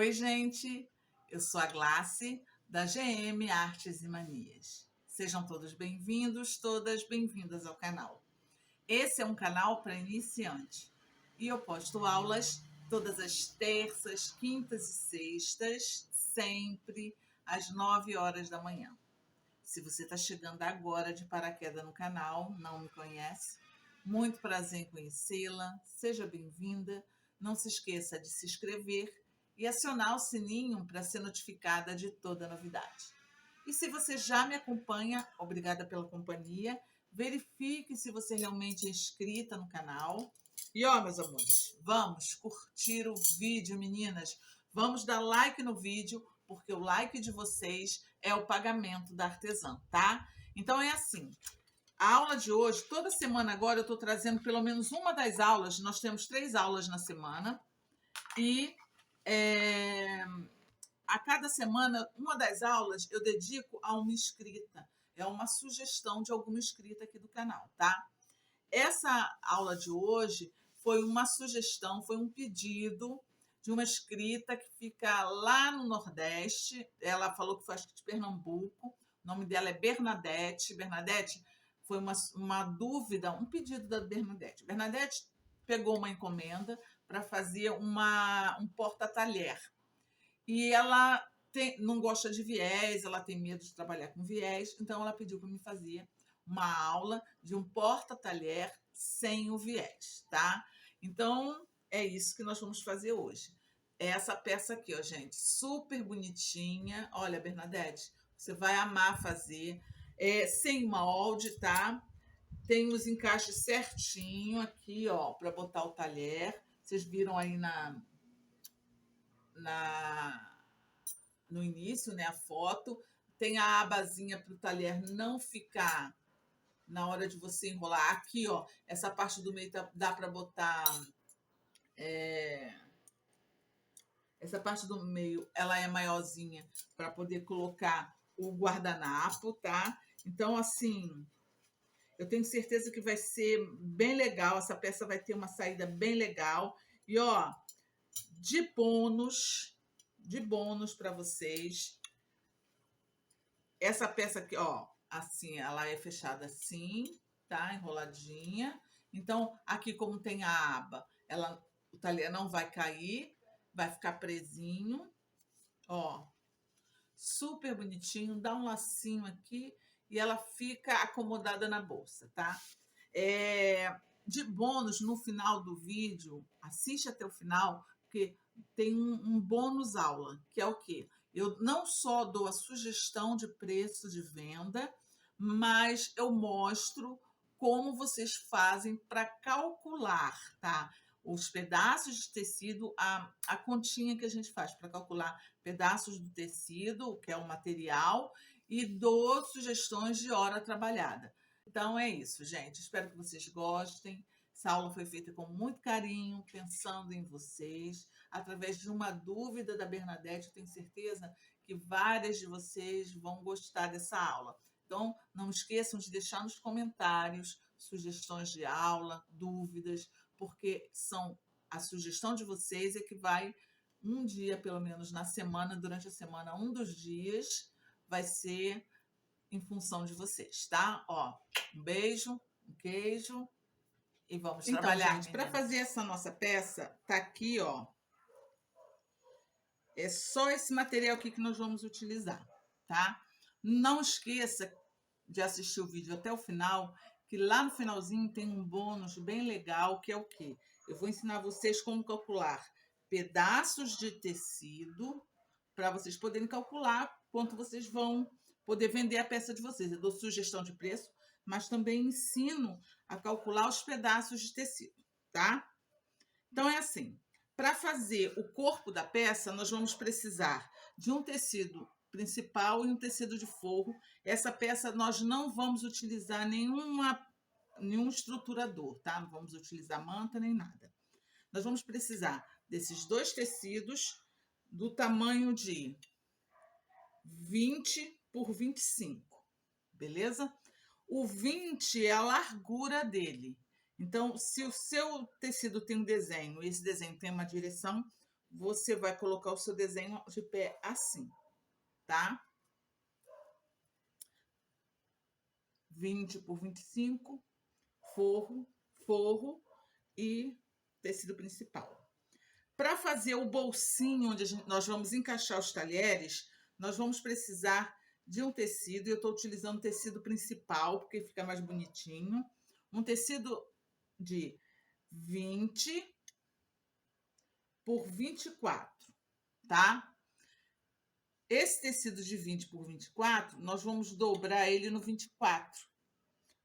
Oi, gente! Eu sou a Glace, da GM Artes e Manias. Sejam todos bem-vindos, todas bem-vindas ao canal. Esse é um canal para iniciante e eu posto aulas todas as terças, quintas e sextas, sempre às 9 horas da manhã. Se você está chegando agora de paraquedas no canal, não me conhece, muito prazer em conhecê-la, seja bem-vinda. Não se esqueça de se inscrever e acionar o sininho para ser notificada de toda novidade. E se você já me acompanha, obrigada pela companhia, verifique se você realmente é inscrita no canal. E ó, meus amores, vamos curtir o vídeo, meninas. Vamos dar like no vídeo, porque o like de vocês é o pagamento da artesã, tá? Então é assim, a aula de hoje, toda semana agora eu estou trazendo pelo menos uma das aulas, nós temos 3 aulas na semana, e a cada semana, uma das aulas eu dedico a uma inscrita, é uma sugestão de alguma inscrita aqui do canal, tá? Essa aula de hoje foi uma sugestão, foi um pedido de uma inscrita que fica lá no Nordeste. Ela falou que foi, acho que de Pernambuco. O nome dela é Bernadette. Bernadette, foi uma dúvida, um pedido da Bernadette. Bernadette pegou uma encomenda para fazer um porta-talher. E ela não gosta de viés, ela tem medo de trabalhar com viés, então ela pediu para me fazer uma aula de um porta-talher sem o viés, tá? Então, é isso que nós vamos fazer hoje. É essa peça aqui, ó, gente, super bonitinha. Olha, Bernadette, você vai amar fazer. É sem molde, tá? Tem os encaixes certinho aqui, ó, para botar o talher. Vocês viram aí no início, né, a foto. Tem a abazinha para o talher não ficar na hora de você enrolar. Aqui, ó, essa parte do meio dá para botar. Essa parte do meio, ela é maiorzinha para poder colocar o guardanapo, tá? Então, assim, eu tenho certeza que vai ser bem legal. Essa peça vai ter uma saída bem legal. E, ó, de bônus para vocês, essa peça aqui, ó, assim, ela é fechada assim, tá? Enroladinha. Então, aqui como tem a aba, o talher não vai cair, vai ficar presinho, ó. Super bonitinho, dá um lacinho aqui e ela fica acomodada na bolsa, tá? De bônus, no final do vídeo, assiste até o final, porque tem um bônus aula, que é o quê? Eu não só dou a sugestão de preço de venda, mas eu mostro como vocês fazem para calcular, tá? Os pedaços de tecido, a continha que a gente faz para calcular pedaços do tecido, que é o material, e dou sugestões de hora trabalhada. Então é isso, gente. Espero que vocês gostem. Essa aula foi feita com muito carinho, pensando em vocês, através de uma dúvida da Bernadette. Eu tenho certeza que várias de vocês vão gostar dessa aula. Então, não esqueçam de deixar nos comentários sugestões de aula, dúvidas, porque a sugestão de vocês é que vai um dia, pelo menos na semana, durante a semana, um dos dias vai ser em função de vocês, tá? Ó, um beijo, um queijo e vamos trabalhar, gente. Para fazer essa nossa peça, tá aqui, ó. É só esse material aqui que nós vamos utilizar, tá? Não esqueça de assistir o vídeo até o final, que lá no finalzinho tem um bônus bem legal, que é o quê? Eu vou ensinar vocês como calcular pedaços de tecido para vocês poderem calcular quanto vocês vão poder vender a peça de vocês. Eu dou sugestão de preço, mas também ensino a calcular os pedaços de tecido, tá? Então, é assim, para fazer o corpo da peça, nós vamos precisar de um tecido principal e um tecido de forro. Essa peça nós não vamos utilizar nenhum estruturador, tá? Não vamos utilizar manta nem nada. Nós vamos precisar desses 2 tecidos do tamanho de 20 por 25, beleza? O 20 é a largura dele. Então, se o seu tecido tem um desenho e esse desenho tem uma direção, você vai colocar o seu desenho de pé assim, tá? 20 por 25, forro, forro e tecido principal. Para fazer o bolsinho onde nós vamos encaixar os talheres, nós vamos precisar de um tecido. Eu estou utilizando tecido principal, porque fica mais bonitinho. Um tecido de 20 por 24, tá? Esse tecido de 20 por 24, nós vamos dobrar ele no 24.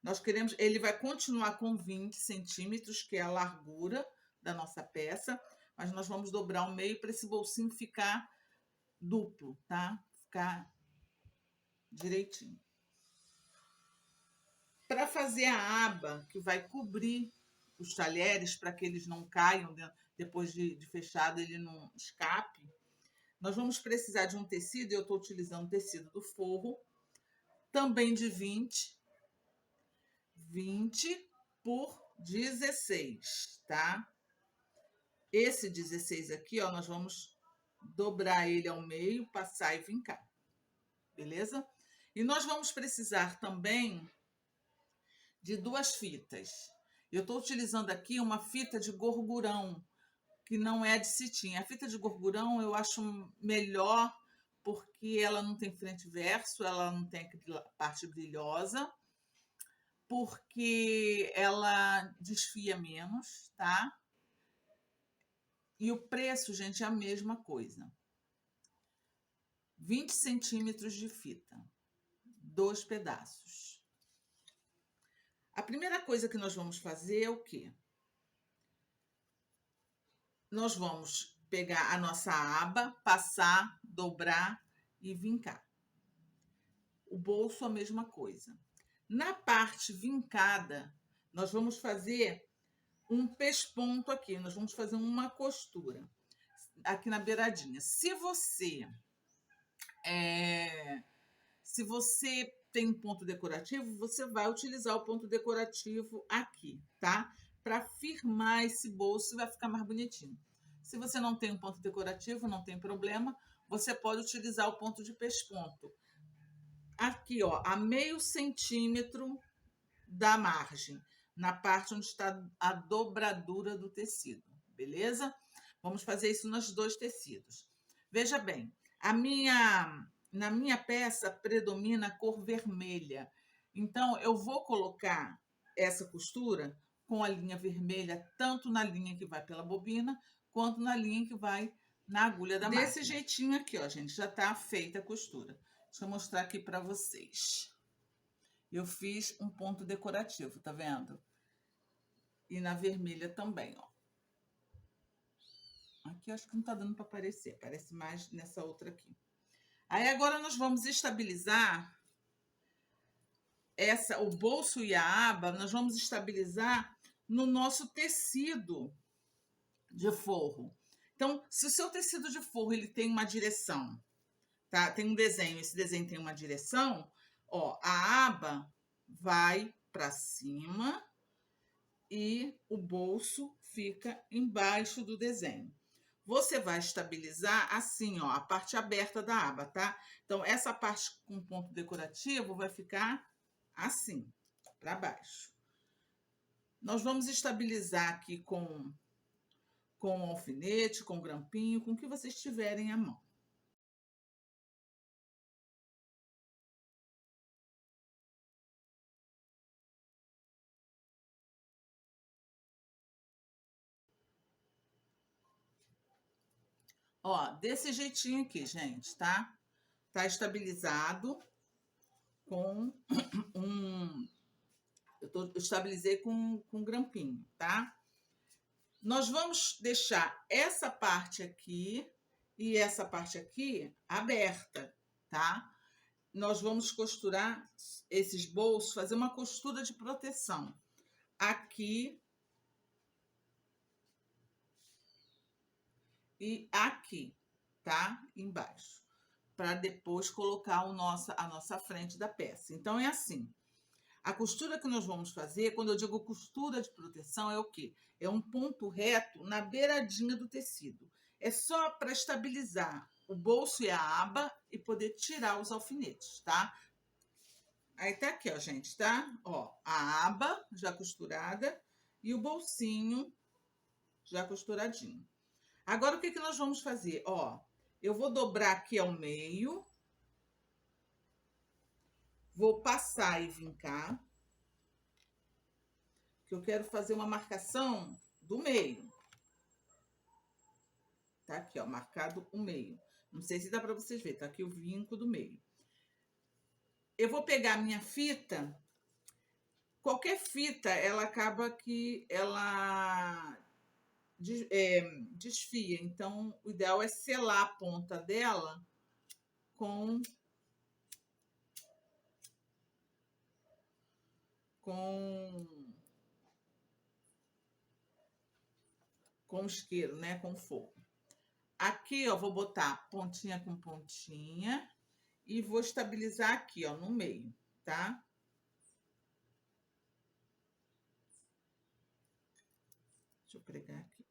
Nós queremos, ele vai continuar com 20 centímetros, que é a largura da nossa peça, mas nós vamos dobrar o meio para esse bolsinho ficar duplo, tá? Ficar direitinho. Para fazer a aba que vai cobrir os talheres, para que eles não caiam depois de fechado, ele não escape, nós vamos precisar de um tecido. Eu estou utilizando o tecido do forro, também de 20 por 16, tá? Esse 16 aqui, ó, nós vamos dobrar ele ao meio, passar e vincar, beleza? E nós vamos precisar também de 2 fitas. Eu estou utilizando aqui uma fita de gorgurão, que não é de cetim. A fita de gorgurão eu acho melhor porque ela não tem frente e verso, ela não tem a parte brilhosa, porque ela desfia menos, tá? E o preço, gente, é a mesma coisa. 20 centímetros de fita, 2 pedaços. A primeira coisa que nós vamos fazer é o quê? Nós vamos pegar a nossa aba, passar, dobrar e vincar. O bolso, a mesma coisa. Na parte vincada, nós vamos fazer um pesponto aqui, nós vamos fazer uma costura aqui na beiradinha. Se você tem um ponto decorativo, você vai utilizar o ponto decorativo aqui, tá? Para firmar esse bolso, vai ficar mais bonitinho. Se você não tem um ponto decorativo, não tem problema, você pode utilizar o ponto de pesponto. Aqui, ó, a meio centímetro da margem, na parte onde está a dobradura do tecido, beleza? Vamos fazer isso nos 2 tecidos. Veja bem, na minha peça predomina a cor vermelha. Então, eu vou colocar essa costura com a linha vermelha, tanto na linha que vai pela bobina, quanto na linha que vai na agulha da máquina. Desse jeitinho aqui, ó, gente, já tá feita a costura. Deixa eu mostrar aqui para vocês. Eu fiz um ponto decorativo, tá vendo? E na vermelha também, ó. Aqui acho que não tá dando para aparecer, parece mais nessa outra aqui. Aí agora nós vamos estabilizar o bolso e a aba, nós vamos estabilizar no nosso tecido de forro. Então, se o seu tecido de forro ele tem uma direção, tá? Tem um desenho, esse desenho tem uma direção, ó, a aba vai para cima e o bolso fica embaixo do desenho. Você vai estabilizar assim, ó, a parte aberta da aba, tá? Então, essa parte com ponto decorativo vai ficar assim, para baixo. Nós vamos estabilizar aqui com alfinete, com grampinho, com o que vocês tiverem à mão. Ó, desse jeitinho aqui, gente, tá? Tá estabilizado com eu estabilizei com grampinho, tá? Nós vamos deixar essa parte aqui e essa parte aqui aberta, tá? Nós vamos costurar esses bolsos, fazer uma costura de proteção aqui e aqui, tá? Embaixo, para depois colocar a nossa frente da peça. Então, é assim. A costura que nós vamos fazer, quando eu digo costura de proteção, é o quê? É um ponto reto na beiradinha do tecido. é só para estabilizar o bolso e a aba e poder tirar os alfinetes, tá? Aí tá aqui, ó, gente, tá? Ó, a aba já costurada e o bolsinho já costuradinho. Agora, o que que nós vamos fazer? Ó, eu vou dobrar aqui ao meio, vou passar e vincar, que eu quero fazer uma marcação do meio. Tá aqui, ó, marcado o meio. Não sei se dá para vocês verem, tá aqui o vinco do meio. Eu vou pegar a minha fita. Qualquer fita, ela acaba que ela desfia. Então, o ideal é selar a ponta dela com isqueiro, né? Com fogo. Aqui, ó, vou botar pontinha com pontinha e vou estabilizar aqui, ó, no meio, tá? Deixa eu pregar aqui.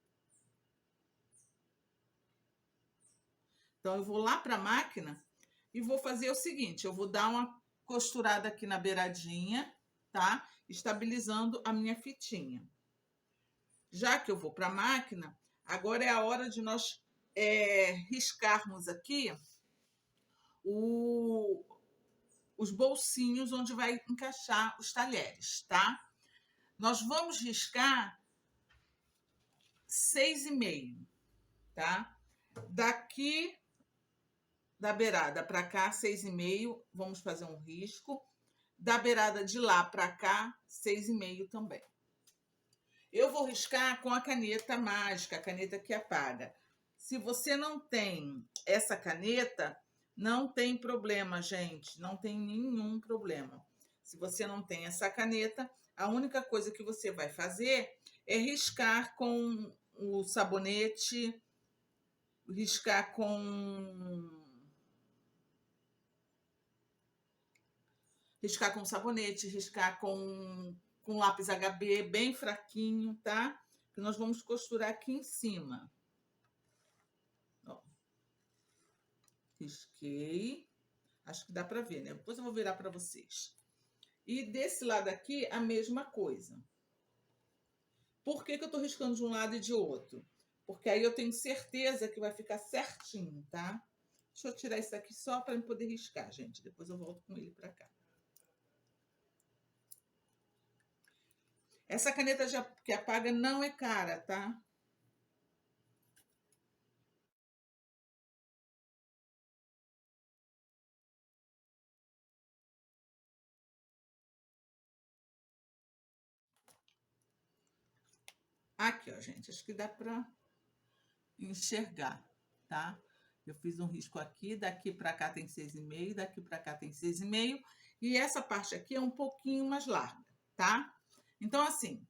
Então, eu vou lá para a máquina e vou fazer o seguinte, eu vou dar uma costurada aqui na beiradinha, tá? Estabilizando a minha fitinha. Já que eu vou para a máquina, agora é a hora de nós riscarmos aqui os bolsinhos onde vai encaixar os talheres, tá? Nós vamos riscar 6,5, tá? Daqui da beirada para cá, 6,5, vamos fazer um risco. Da beirada de lá para cá, 6,5 também. Eu vou riscar com a caneta mágica, a caneta que apaga. Se você não tem essa caneta, não tem problema, gente. Não tem nenhum problema. Se você não tem essa caneta, a única coisa que você vai fazer é riscar com o sabonete, riscar com sabonete, riscar com lápis HB bem fraquinho, tá? Que nós vamos costurar aqui em cima. Ó. Risquei. Acho que dá para ver, né? Depois eu vou virar para vocês. E desse lado aqui, a mesma coisa. Por que que eu tô riscando de um lado e de outro? Porque aí eu tenho certeza que vai ficar certinho, tá? Deixa eu tirar isso aqui só para eu poder riscar, gente. Depois eu volto com ele para cá. Essa caneta que apaga não é cara, tá? Aqui, ó, gente. Acho que dá para enxergar, tá? Eu fiz um risco aqui, daqui para cá tem 6,5, daqui para cá tem 6,5, e essa parte aqui é um pouquinho mais larga, tá? Então, assim,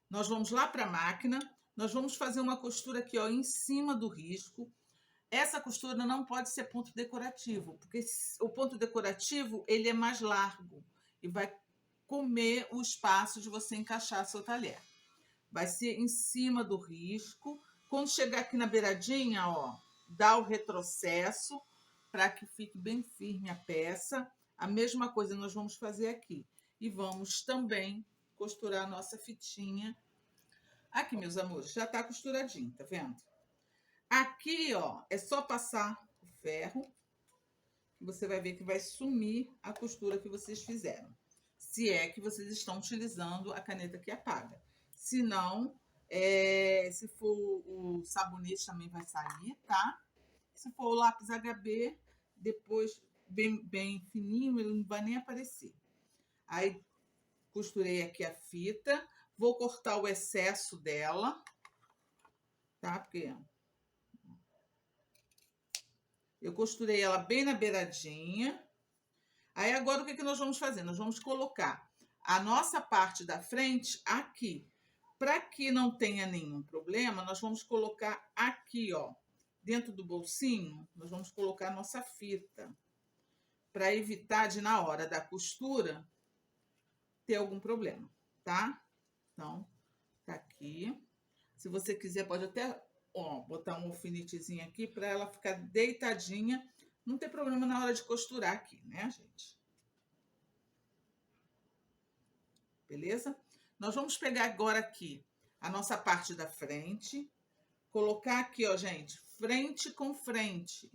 nós vamos lá para a máquina, nós vamos fazer uma costura aqui, ó, em cima do risco. Essa costura não pode ser ponto decorativo, porque o ponto decorativo, ele é mais largo e vai comer o espaço de você encaixar seu talher. Vai ser em cima do risco. Quando chegar aqui na beiradinha, ó, dá o retrocesso para que fique bem firme a peça. A mesma coisa nós vamos fazer aqui. E vamos também costurar a nossa fitinha. Aqui, meus amores, já tá costuradinho, tá vendo? Aqui, ó, é só passar o ferro, que você vai ver que vai sumir a costura que vocês fizeram. Se é que vocês estão utilizando a caneta que apaga. Se não, se for o sabonete também vai sair, tá? Se for o lápis HB, depois bem fininho, ele não vai nem aparecer. Aí, costurei aqui a fita. Vou cortar o excesso dela, tá? Porque eu costurei ela bem na beiradinha. Aí, agora, o que que nós vamos fazer? Nós vamos colocar a nossa parte da frente aqui. Para que não tenha nenhum problema, nós vamos colocar aqui, ó, dentro do bolsinho, nós vamos colocar a nossa fita, para evitar de, na hora da costura, ter algum problema, tá? Então, tá aqui. Se você quiser, pode até ó, botar um alfinetezinho aqui para ela ficar deitadinha. Não tem problema na hora de costurar aqui, né, gente? Beleza? Nós vamos pegar agora aqui a nossa parte da frente, colocar aqui, ó, gente, frente com frente.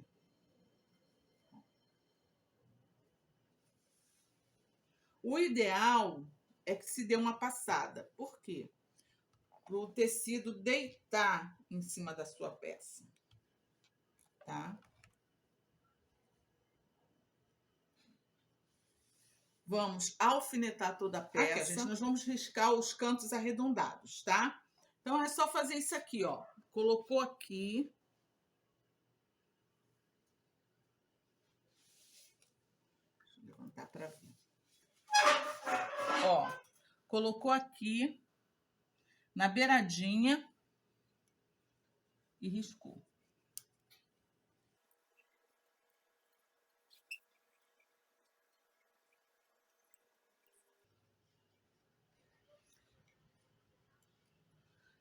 O ideal é que se dê uma passada. Por quê? Para o tecido deitar em cima da sua peça, tá? Vamos alfinetar toda a peça. Aqui, gente, nós vamos riscar os cantos arredondados, tá? Então, é só fazer isso aqui, ó. Colocou aqui. Deixa eu levantar para ver. Ó, colocou aqui na beiradinha e riscou.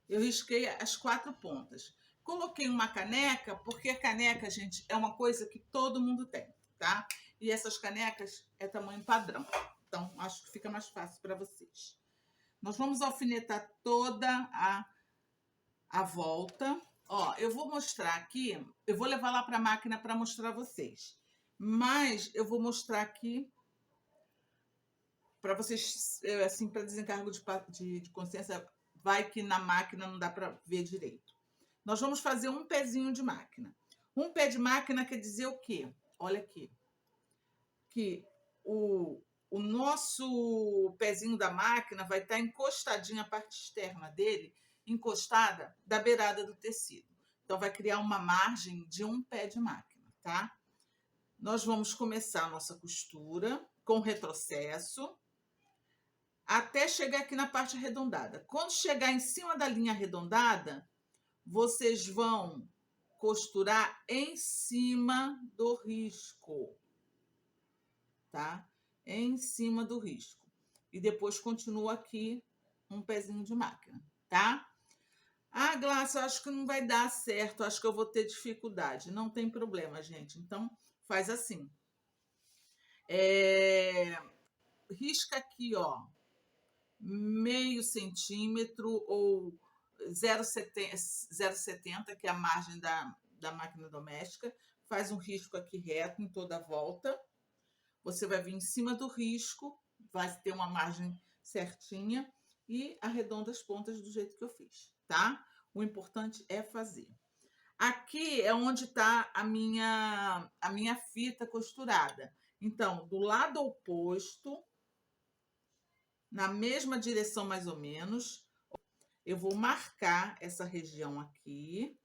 Eu risquei as 4 pontas. Coloquei uma caneca, porque a caneca, gente, é uma coisa que todo mundo tem, tá? E essas canecas é tamanho padrão. Então, acho que fica mais fácil para vocês. Nós vamos alfinetar toda a volta. Ó, eu vou mostrar aqui, eu vou levar lá para a máquina para mostrar a vocês. Mas eu vou mostrar aqui para vocês, assim, para desencargo de consciência, vai que na máquina não dá para ver direito. Nós vamos fazer um pezinho de máquina. Um pé de máquina quer dizer o quê? Olha aqui. Que o nosso pezinho da máquina vai estar encostadinho, a parte externa dele, encostada da beirada do tecido. Então, vai criar uma margem de um pé de máquina, tá? Nós vamos começar a nossa costura com retrocesso até chegar aqui na parte arredondada. Quando chegar em cima da linha arredondada, vocês vão costurar em cima do risco, tá? Em cima do risco. E depois continua aqui um pezinho de máquina, tá? Ah, Glácia, eu acho que não vai dar certo, acho que eu vou ter dificuldade. Não tem problema, gente. Então, faz assim. Risca aqui, ó, meio centímetro ou 0,70, que é a margem da máquina doméstica. Faz um risco aqui reto em toda a volta. Você vai vir em cima do risco, vai ter uma margem certinha e arredonda as pontas do jeito que eu fiz, tá? O importante é fazer. Aqui é onde está a minha fita costurada. Então, do lado oposto, na mesma direção mais ou menos, eu vou marcar essa região aqui,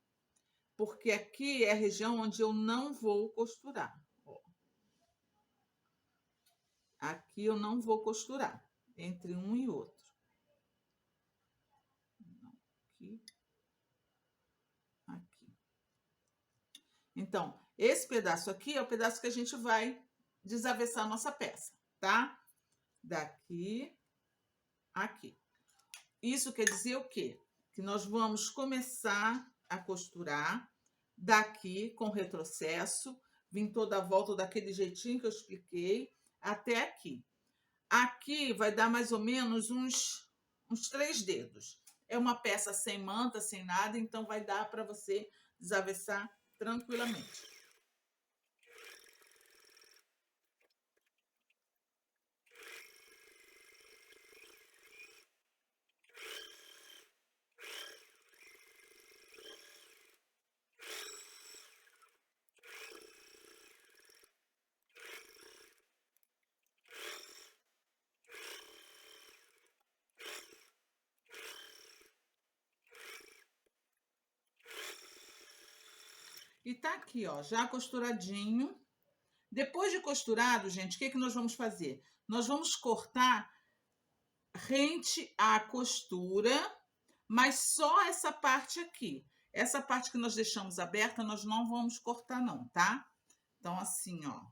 porque aqui é a região onde eu não vou costurar. Ó. Aqui eu não vou costurar entre um e outro. Aqui. Aqui. Então, esse pedaço aqui é o pedaço que a gente vai desavessar a nossa peça, tá? Daqui, aqui. Isso quer dizer o quê? Que nós vamos começar a costurar daqui com retrocesso, vim toda a volta daquele jeitinho que eu expliquei, até aqui. Aqui vai dar mais ou menos uns 3 dedos. É uma peça sem manta, sem nada, então vai dar para você desavessar tranquilamente. E tá aqui, ó, já costuradinho. Depois de costurado, gente, o que nós vamos fazer? Nós vamos cortar rente à costura, mas só essa parte aqui. Essa parte que nós deixamos aberta, nós não vamos cortar não, tá? Então, assim, ó.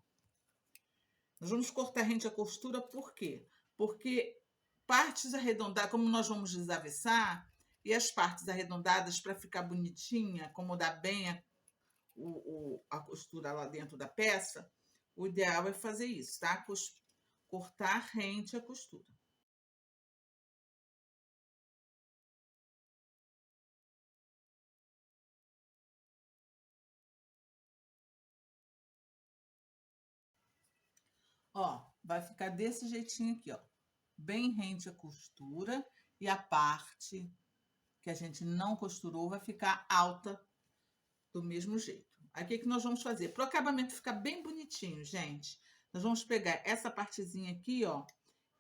Nós vamos cortar rente à costura, por quê? Porque partes arredondadas, como nós vamos desavessar, e as partes arredondadas para ficar bonitinha, acomodar bem a costura lá dentro da peça, o ideal é fazer isso, tá? Cortar rente a costura. Ó, vai ficar desse jeitinho aqui, ó. Bem rente a costura e a parte que a gente não costurou vai ficar alta do mesmo jeito. Aí o que nós vamos fazer? Para o acabamento ficar bem bonitinho, gente, nós vamos pegar essa partezinha aqui, ó,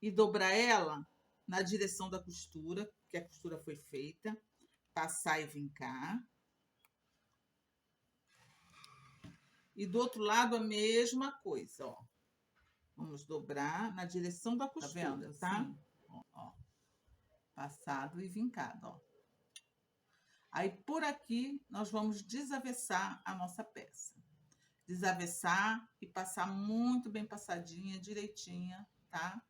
e dobrar ela na direção da costura, que a costura foi feita, passar e vincar. E do outro lado a mesma coisa, ó. Vamos dobrar na direção da costura, tá vendo? Tá? Ó, passado e vincado, ó. Aí por aqui nós vamos desavessar a nossa peça. Desavessar e passar muito bem passadinha, direitinha, tá?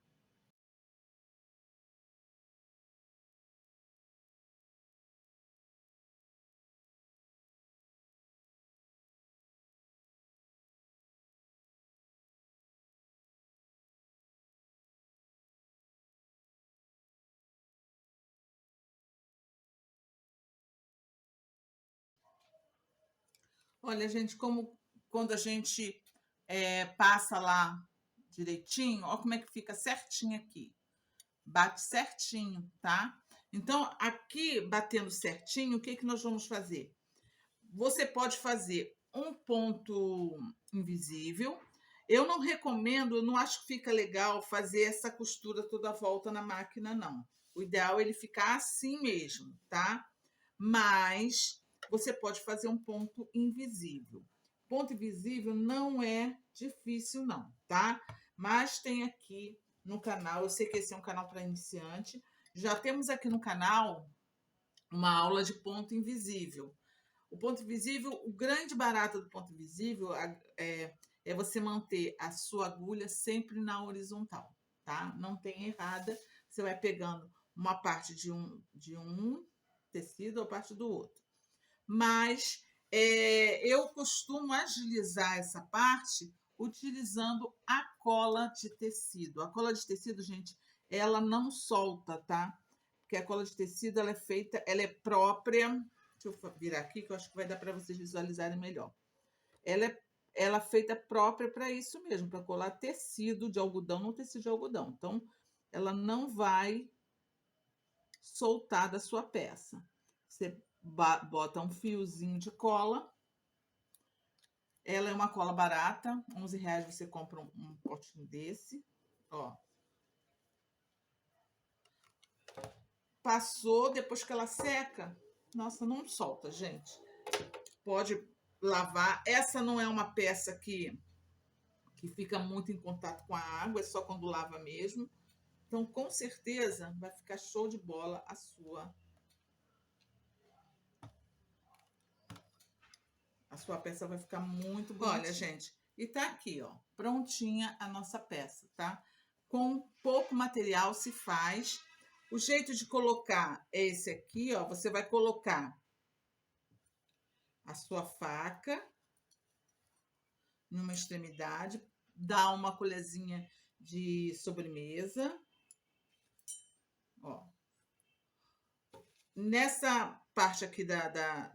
Olha, gente, como quando a gente passa lá direitinho, ó como é que fica certinho aqui. Bate certinho, tá? Então, aqui, batendo certinho, o que nós vamos fazer? Você pode fazer um ponto invisível. Eu não recomendo, eu não acho que fica legal fazer essa costura toda a volta na máquina, não. O ideal é ele ficar assim mesmo, tá? Mas você pode fazer um ponto invisível. Ponto invisível não é difícil, não, tá? Mas tem aqui no canal, eu sei que esse é um canal para iniciante, já temos aqui no canal uma aula de ponto invisível. O ponto invisível, o grande barato do ponto invisível é você manter a sua agulha sempre na horizontal, tá? Não tem errada, você vai pegando uma parte de um tecido ou parte do outro. Mas eu costumo agilizar essa parte utilizando a cola de tecido. A cola de tecido, gente, ela não solta, tá? Porque a cola de tecido, ela é feita, ela é própria. Deixa eu virar aqui, que eu acho que vai dar para vocês visualizarem melhor. Ela é feita própria para isso mesmo, para colar tecido de algodão no tecido de algodão. Então, ela não vai soltar da sua peça. Você bota um fiozinho de cola. Ela é uma cola barata, R$11 você compra um potinho desse, ó. Passou, depois que ela seca, nossa, não solta, gente. Pode lavar. Essa não é uma peça que fica muito em contato com a água, é só quando lava mesmo. Então, com certeza, vai ficar show de bola a sua peça vai ficar muito bonita. Olha, gente, e tá aqui, ó, prontinha a nossa peça, tá? Com pouco material se faz. O jeito de colocar é esse aqui, ó. Você vai colocar a sua faca numa extremidade, dá uma colherzinha de sobremesa, ó. Nessa parte aqui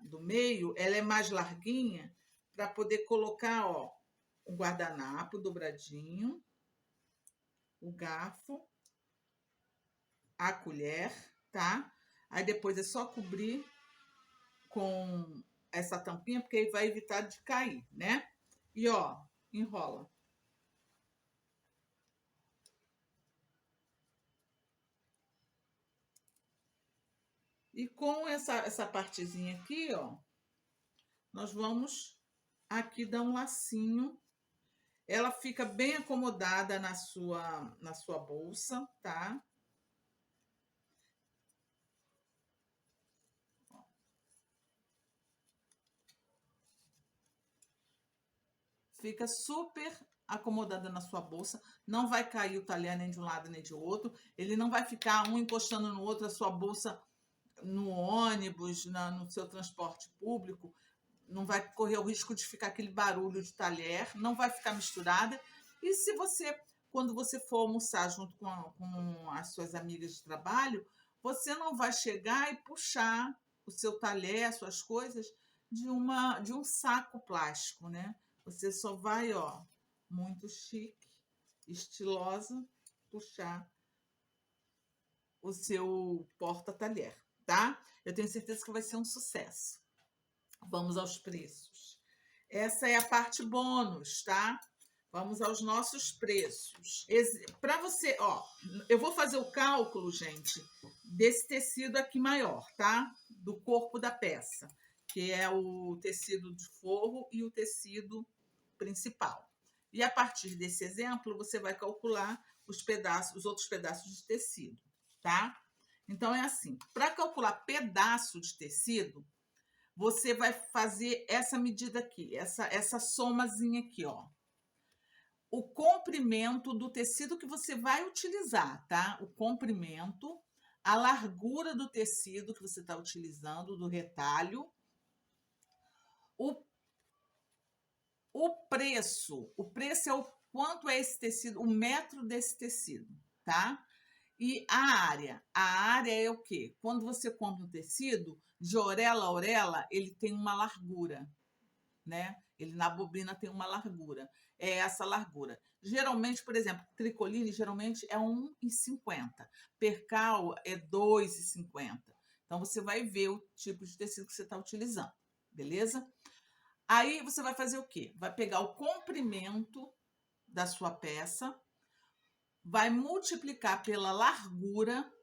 do meio, ela é mais larguinha para poder colocar, ó, o guardanapo dobradinho, o garfo, a colher, tá? Aí depois é só cobrir com essa tampinha, porque aí vai evitar de cair, né? E ó, enrola. E com essa partezinha aqui, ó, nós vamos aqui dar um lacinho. Ela fica bem acomodada na sua bolsa, tá? Fica super acomodada na sua bolsa, não vai cair o talher nem de um lado nem de outro, ele não vai ficar um encostando no outro, a sua bolsa no ônibus, no seu transporte público, não vai correr o risco de ficar aquele barulho de talher, não vai ficar misturada. E se você, quando você for almoçar junto com as suas amigas de trabalho, você não vai chegar e puxar o seu talher, as suas coisas, de um saco plástico, né? Você só vai, ó, muito chique, estilosa, puxar o seu porta-talher, tá? Eu tenho certeza que vai ser um sucesso. Vamos aos preços. Essa é a parte bônus, tá? Vamos aos nossos preços. Para você, ó, eu vou fazer o cálculo, gente, desse tecido aqui maior, tá? Do corpo da peça, que é o tecido de forro e o tecido principal. E a partir desse exemplo, você vai calcular os pedaços, os outros pedaços de tecido, tá? Então é assim, para calcular pedaço de tecido, você vai fazer essa medida aqui, essa somazinha aqui, ó. O comprimento do tecido que você vai utilizar, tá? O comprimento, a largura do tecido que você está utilizando, do retalho, o preço. O preço é o quanto é esse tecido, o metro desse tecido, tá? E a área. A área é o quê? Quando você compra um tecido, de orelha a orelha, ele tem uma largura, né? Ele na bobina tem uma largura. É essa largura. Geralmente, por exemplo, tricoline geralmente é 1,50. Percal é 2,50. Então, você vai ver o tipo de tecido que você está utilizando, beleza? Aí, você vai fazer o quê? Vai pegar o comprimento da sua peça, vai multiplicar pela largura.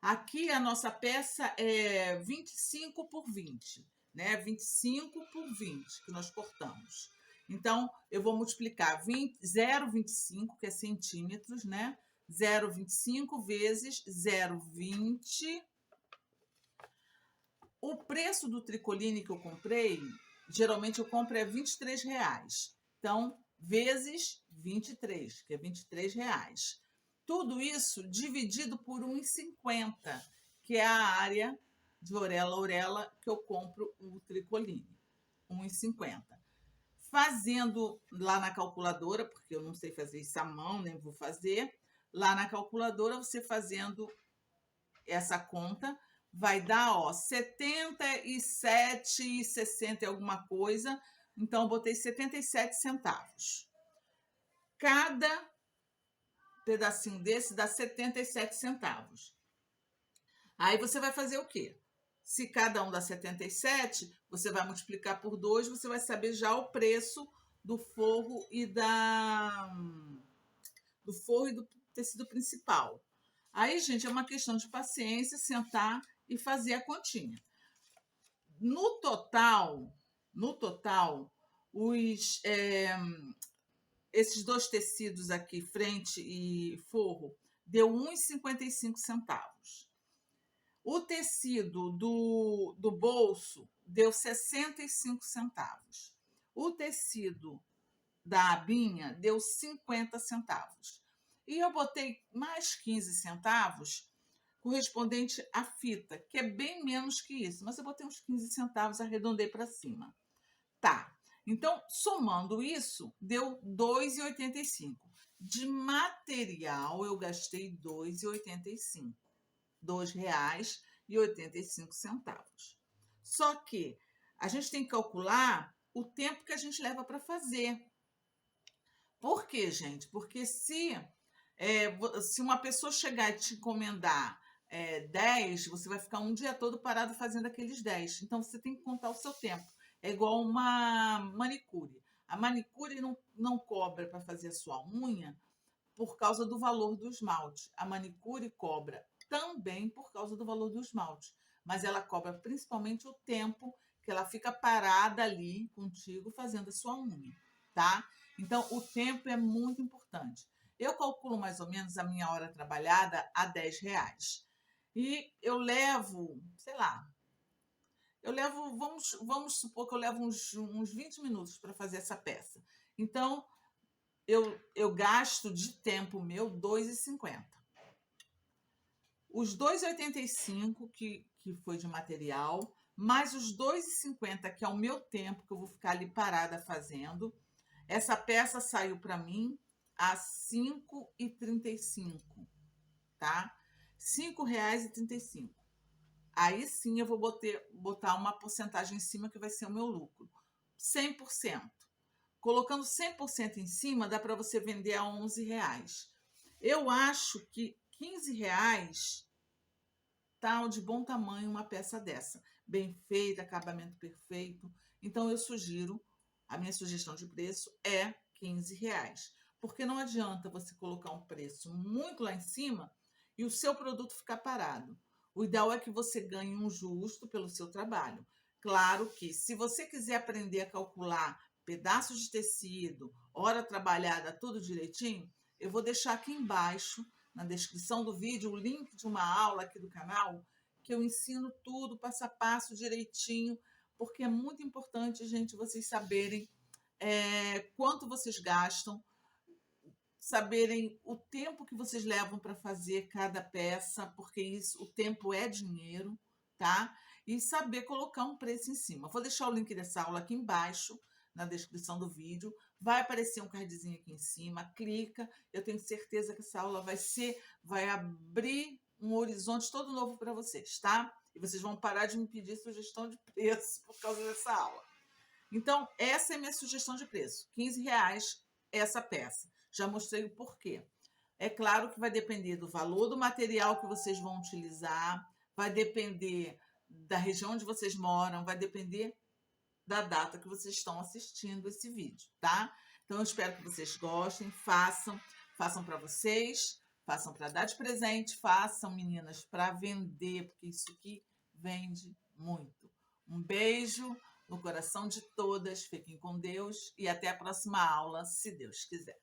Aqui a nossa peça é 25 por 20, né? 25 por 20 que nós cortamos. Então, eu vou multiplicar 0,25, que é centímetros, né? 0,25 vezes 0,20. O preço do tricoline que eu comprei, geralmente eu compro é R$23. Então, vezes 23, que é R$23. Tudo isso dividido por 1,50, que é a área de orelha a orelha que eu compro o tricoline. 1,50. Fazendo lá na calculadora, porque eu não sei fazer isso à mão, nem vou fazer. Lá na calculadora, você fazendo essa conta, vai dar, ó, 77,60 alguma coisa. Então, eu botei 77 centavos. Cada pedacinho desse dá 77 centavos. Aí você vai fazer o quê? Se cada um dá 77, você vai multiplicar por 2, você vai saber já o preço do forro e do tecido principal. Aí, gente, é uma questão de paciência, sentar e fazer a continha. No total, esses dois tecidos aqui, frente e forro, deu 1,55 centavos. O tecido do bolso deu 65 centavos. O tecido da abinha deu 50 centavos. E eu botei mais 15 centavos correspondente à fita, que é bem menos que isso, mas eu botei uns 15 centavos, arredondei para cima. Tá. Então, somando isso, deu 2,85. De material, eu gastei 2,85. R$2,85. Só que a gente tem que calcular o tempo que a gente leva para fazer. Por quê, gente? Porque se uma pessoa chegar e te encomendar 10, você vai ficar um dia todo parado fazendo aqueles 10. Então, você tem que contar o seu tempo. É igual uma manicure. A manicure não cobra para fazer a sua unha por causa do valor do esmalte. A manicure cobra também por causa do valor do esmalte, mas ela cobra principalmente o tempo que ela fica parada ali contigo fazendo a sua unha, tá? Então, o tempo é muito importante. Eu calculo mais ou menos a minha hora trabalhada a R$10. E eu levo, sei lá, vamos supor que eu levo uns 20 minutos para fazer essa peça. Então, eu gasto de tempo meu R$2,50. Os 2,85 que que foi de material, mais os R$2,50, que é o meu tempo que eu vou ficar ali parada fazendo. Essa peça saiu para mim a R$5,35, tá? R$5,35. Aí sim eu vou botar uma porcentagem em cima que vai ser o meu lucro. 100%. Colocando 100% em cima, dá para você vender a R$11. Eu acho que R$15 tá de bom tamanho uma peça dessa. Bem feita, acabamento perfeito. Então eu sugiro, a minha sugestão de preço é R$15. Porque não adianta você colocar um preço muito lá em cima e o seu produto ficar parado. O ideal é que você ganhe um justo pelo seu trabalho. Claro que, se você quiser aprender a calcular pedaços de tecido, hora trabalhada, tudo direitinho, eu vou deixar aqui embaixo, na descrição do vídeo, o link de uma aula aqui do canal, que eu ensino tudo, passo a passo, direitinho, porque é muito importante, gente, vocês saberem quanto vocês gastam, saberem o tempo que vocês levam para fazer cada peça, porque isso, o tempo é dinheiro, tá? E saber colocar um preço em cima. Vou deixar o link dessa aula aqui embaixo, na descrição do vídeo. Vai aparecer um cardzinho aqui em cima, clica. Eu tenho certeza que essa aula vai abrir um horizonte todo novo para vocês, tá? E vocês vão parar de me pedir sugestão de preço por causa dessa aula. Então, essa é a minha sugestão de preço. R$15 essa peça. Já mostrei o porquê. É claro que vai depender do valor do material que vocês vão utilizar, vai depender da região onde vocês moram, vai depender da data que vocês estão assistindo esse vídeo, tá? Então, eu espero que vocês gostem, façam para vocês, façam para dar de presente, façam, meninas, para vender, porque isso aqui vende muito. Um beijo no coração de todas, fiquem com Deus e até a próxima aula, se Deus quiser.